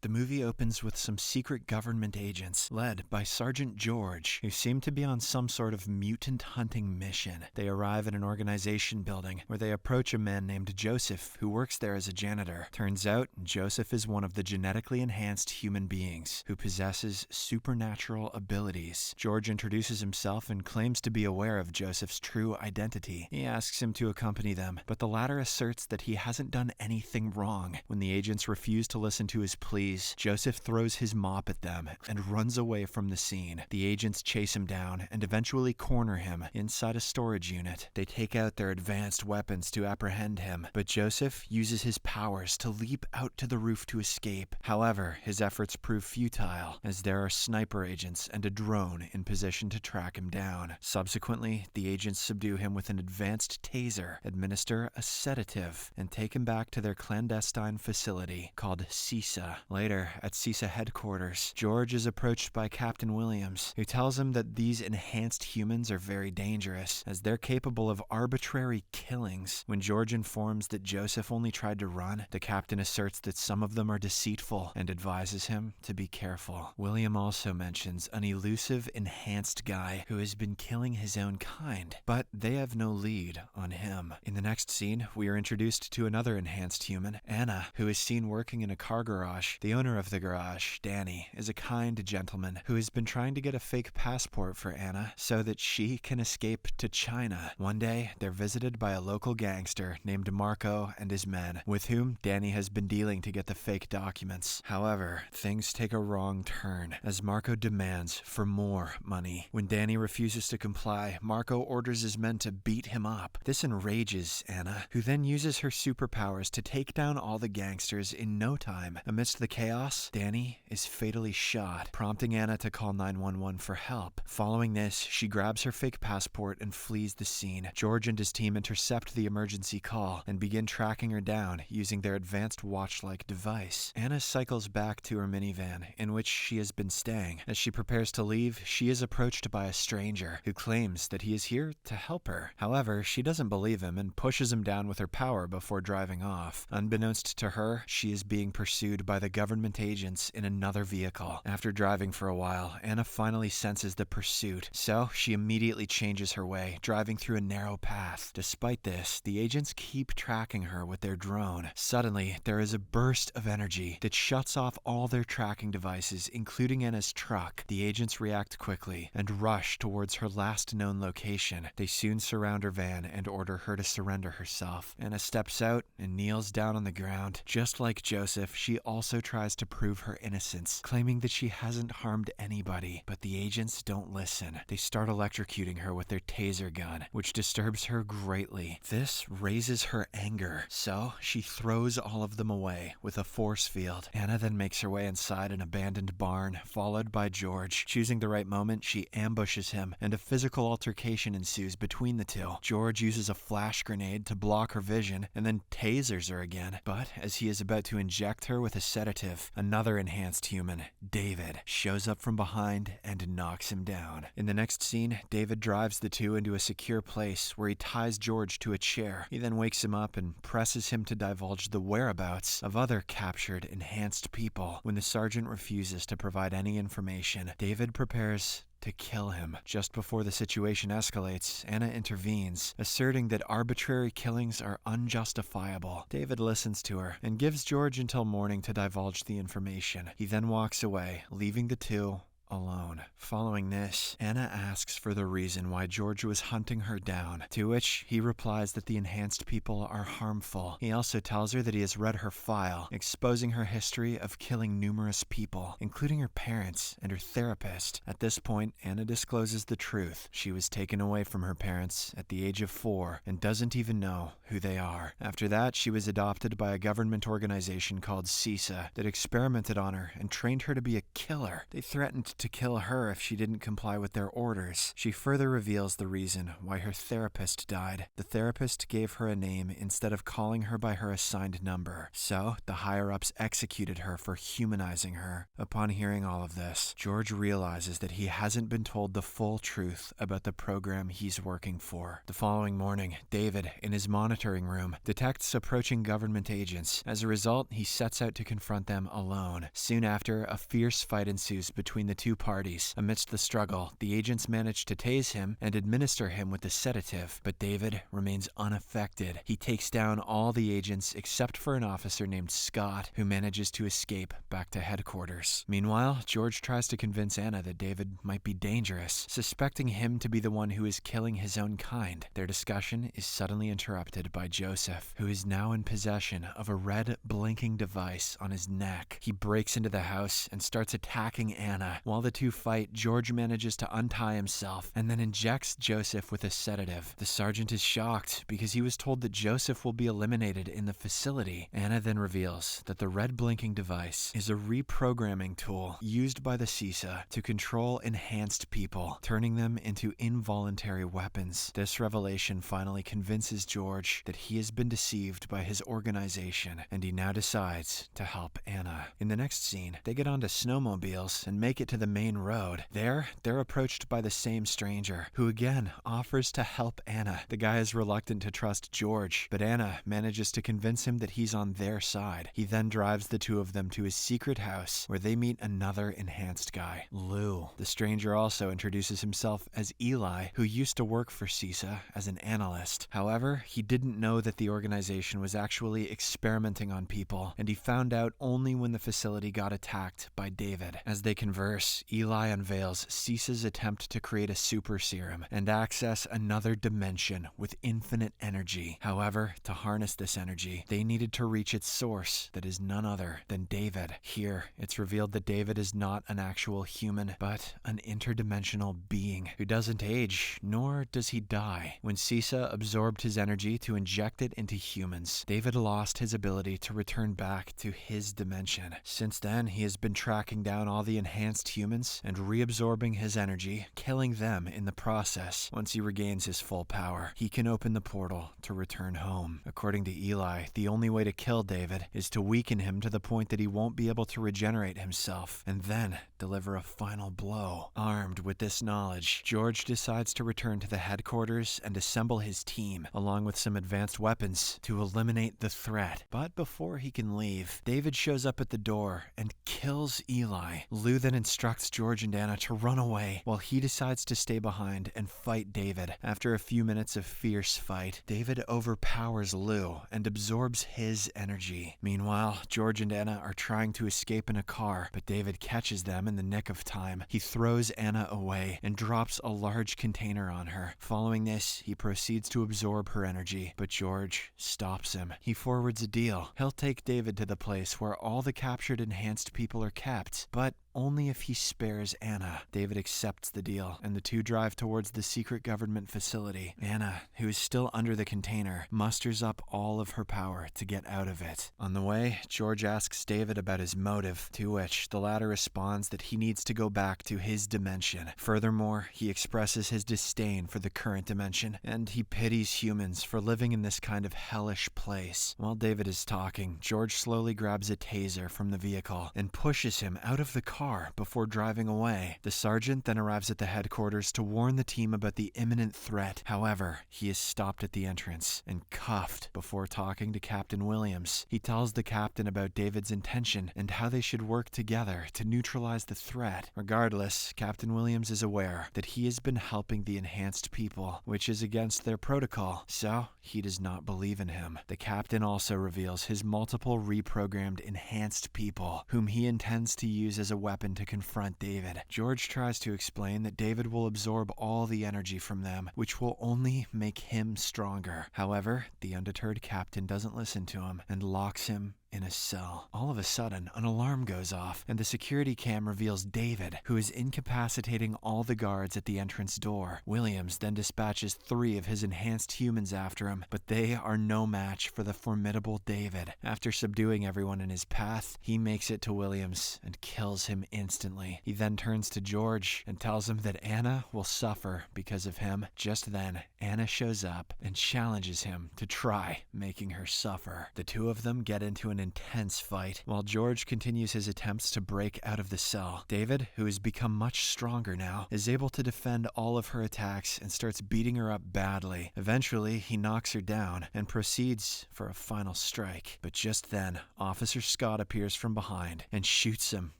the movie opens with some secret government agents led by Sergeant George, who seem to be on some sort of mutant hunting mission. They arrive at an organization building where they approach a man named Joseph who works there as a janitor. Turns out, Joseph is one of the genetically enhanced human beings who possesses supernatural abilities. George introduces himself and claims to be aware of Joseph's true identity. He asks him to accompany them, but the latter asserts that he hasn't done anything wrong. When the agents refuse to listen to his pleas, Joseph throws his mop at them and runs away from the scene. The agents chase him down and eventually corner him inside a storage unit. They take out their advanced weapons to apprehend him, but Joseph uses his powers to leap out to the roof to escape. However, his efforts prove futile, as there are sniper agents and a drone in position to track him down. Subsequently, the agents subdue him with an advanced taser, administer a sedative, and take him back to their clandestine facility called CISA. Later, at CISA headquarters, George is approached by Captain Williams, who tells him that these enhanced humans are very dangerous, as they're capable of arbitrary killings. When George informs that Joseph only tried to run, the captain asserts that some of them are deceitful and advises him to be careful. William also mentions an elusive enhanced guy who has been killing his own kind, but they have no lead on him. In the next scene, we are introduced to another enhanced human, Anna, who is seen working in a car garage. The owner of the garage, Danny, is a kind gentleman who has been trying to get a fake passport for Anna so that she can escape to China. One day, they're visited by a local gangster named Marco and his men, with whom Danny has been dealing to get the fake documents. However, things take a wrong turn, as Marco demands for more money. When Danny refuses to comply, Marco orders his men to beat him up. This enrages Anna, who then uses her superpowers to take down all the gangsters in no time. Amidst the chaos, Danny is fatally shot, prompting Anna to call 911 for help. Following this, she grabs her fake passport and flees the scene. George and his team intercept the emergency call and begin tracking her down using their advanced watch-like device. Anna cycles back to her minivan, in which she has been staying. As she prepares to leave, she is approached by a stranger who claims that he is here to help her. However, she doesn't believe him and pushes him down with her power before driving off. Unbeknownst to her, she is being pursued by the government agents in another vehicle. After driving for a while, Anna finally senses the pursuit, so she immediately changes her way, driving through a narrow path. Despite this, the agents keep tracking her with their drone. Suddenly, there is a burst of energy that shuts off all their tracking devices, including Anna's truck. The agents react quickly and rush towards her last known location. They soon surround her van and order her to surrender herself. Anna steps out and kneels down on the ground. Just like Joseph, she also tries to prove her innocence, claiming that she hasn't harmed anybody. But the agents don't listen. They start electrocuting her with their taser gun, which disturbs her greatly. This raises her anger, so she throws all of them away with a force field. Anna then makes her way inside an abandoned barn, followed by George. Choosing the right moment, she ambushes him, and a physical altercation ensues between the two. George uses a flash grenade to block her vision, and then tasers her again. But as he is about to inject her with a sedative, another enhanced human, David, shows up from behind and knocks him down. In the next scene, David drives the two into a secure place where he ties George to a chair. He then wakes him up and presses him to divulge the whereabouts of other captured enhanced people. When the sergeant refuses to provide any information, David prepares to kill him. Just before the situation escalates, Anna intervenes, asserting that arbitrary killings are unjustifiable. David listens to her and gives George until morning to divulge the information. He then walks away, leaving the two alone. Following this, Anna asks for the reason why George was hunting her down, to which he replies that the enhanced people are harmful. He also tells her that he has read her file, exposing her history of killing numerous people, including her parents and her therapist. At this point, Anna discloses the truth. She was taken away from her parents at the age of 4 and doesn't even know who they are. After that, she was adopted by a government organization called CISA that experimented on her and trained her to be a killer. They threatened to kill her if she didn't comply with their orders. She further reveals the reason why her therapist died. The therapist gave her a name instead of calling her by her assigned number, so the higher-ups executed her for humanizing her. Upon hearing all of this, George realizes that he hasn't been told the full truth about the program he's working for. The following morning, David, in his monitoring room, detects approaching government agents. As a result, he sets out to confront them alone. Soon after, a fierce fight ensues between the two parties. Amidst the struggle, the agents manage to tase him and administer him with a sedative, but David remains unaffected. He takes down all the agents except for an officer named Scott, who manages to escape back to headquarters. Meanwhile, George tries to convince Anna that David might be dangerous, suspecting him to be the one who is killing his own kind. Their discussion is suddenly interrupted by Joseph, who is now in possession of a red blinking device on his neck. He breaks into the house and starts attacking Anna. While the two fight, George manages to untie himself and then injects Joseph with a sedative. The sergeant is shocked because he was told that Joseph will be eliminated in the facility. Anna then reveals that the red blinking device is a reprogramming tool used by the CISA to control enhanced people, turning them into involuntary weapons. This revelation finally convinces George that he has been deceived by his organization, and he now decides to help Anna. In the next scene, they get onto snowmobiles and make it to the main road. There, they're approached by the same stranger, who again offers to help Anna. The guy is reluctant to trust George, but Anna manages to convince him that he's on their side. He then drives the two of them to his secret house, where they meet another enhanced guy, Lou. The stranger also introduces himself as Eli, who used to work for CISA as an analyst. However, he didn't know that the organization was actually experimenting on people, and he found out only when the facility got attacked by David. As they converse, Eli unveils CISA's attempt to create a super serum and access another dimension with infinite energy. However, to harness this energy, they needed to reach its source, that is none other than David. Here, it's revealed that David is not an actual human, but an interdimensional being who doesn't age, nor does he die. When CISA absorbed his energy to inject it into humans, David lost his ability to return back to his dimension. Since then, he has been tracking down all the enhanced humans and reabsorbing his energy, killing them in the process. Once he regains his full power, he can open the portal to return home. According to Eli, the only way to kill David is to weaken him to the point that he won't be able to regenerate himself, and then deliver a final blow. Armed with this knowledge, George decides to return to the headquarters and assemble his team, along with some advanced weapons, to eliminate the threat. But before he can leave, David shows up at the door and kills Eli. Lou then instructs George and Anna to run away, while he decides to stay behind and fight David. After a few minutes of fierce fight, David overpowers Lou and absorbs his energy. Meanwhile, George and Anna are trying to escape in a car, but David catches them in the nick of time. He throws Anna away and drops a large container on her. Following this, he proceeds to absorb her energy, but George stops him. He forwards a deal. He'll take David to the place where all the captured enhanced people are kept, but only if he spares Anna. David accepts the deal, and the two drive towards the secret government facility. Anna, who is still under the container, musters up all of her power to get out of it. On the way, George asks David about his motive, to which the latter responds that he needs to go back to his dimension. Furthermore, he expresses his disdain for the current dimension, and he pities humans for living in this kind of hellish place. While David is talking, George slowly grabs a taser from the vehicle and pushes him out of the car before driving away. The sergeant then arrives at the headquarters to warn the team about the imminent threat. However, he is stopped at the entrance and cuffed before talking to Captain Williams. He tells the captain about David's intention and how they should work together to neutralize the threat. Regardless, Captain Williams is aware that he has been helping the enhanced people, which is against their protocol, so he does not believe in him. The captain also reveals his multiple reprogrammed enhanced people, whom he intends to use as a weapon to confront David. George tries to explain that David will absorb all the energy from them, which will only make him stronger. However, the undeterred captain doesn't listen to him and locks him in his cell. All of a sudden, an alarm goes off, and the security cam reveals David, who is incapacitating all the guards at the entrance door. Williams then dispatches 3 of his enhanced humans after him, but they are no match for the formidable David. After subduing everyone in his path, he makes it to Williams and kills him instantly. He then turns to George and tells him that Anna will suffer because of him. Just then, Anna shows up and challenges him to try making her suffer. The two of them get into an intense fight, while George continues his attempts to break out of the cell. David, who has become much stronger now, is able to defend all of her attacks and starts beating her up badly. Eventually, he knocks her down and proceeds for a final strike. But just then, Officer Scott appears from behind and shoots him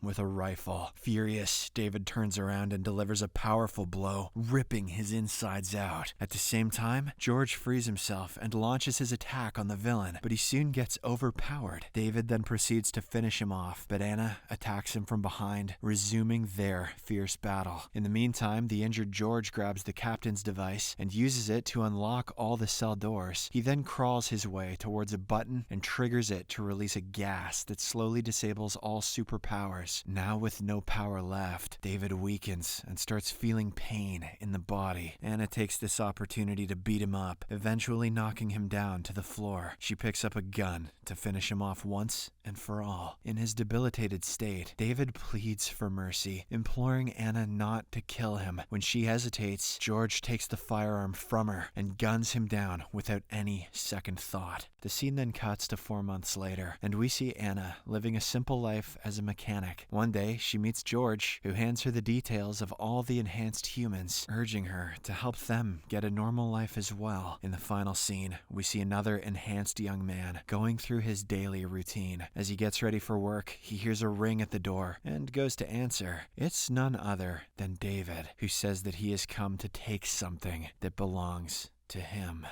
with a rifle. Furious, David turns around and delivers a powerful blow, ripping his insides out. At the same time, George frees himself and launches his attack on the villain, but he soon gets overpowered. David then proceeds to finish him off, but Anna attacks him from behind, resuming their fierce battle. In the meantime, the injured George grabs the captain's device and uses it to unlock all the cell doors. He then crawls his way towards a button and triggers it to release a gas that slowly disables all superpowers. Now with no power left, David weakens and starts feeling pain in the body. Anna takes this opportunity to beat him up, eventually knocking him down to the floor. She picks up a gun to finish him off once and for all. In his debilitated state, David pleads for mercy, imploring Anna not to kill him. When she hesitates, George takes the firearm from her and guns him down without any second thought. The scene then cuts to 4 months later, and we see Anna living a simple life as a mechanic. One day, she meets George, who hands her the details of all the enhanced humans, urging her to help them get a normal life as well. In the final scene, we see another enhanced young man going through his daily routine. As he gets ready for work, he hears a ring at the door and goes to answer. It's none other than David, who says that he has come to take something that belongs to him.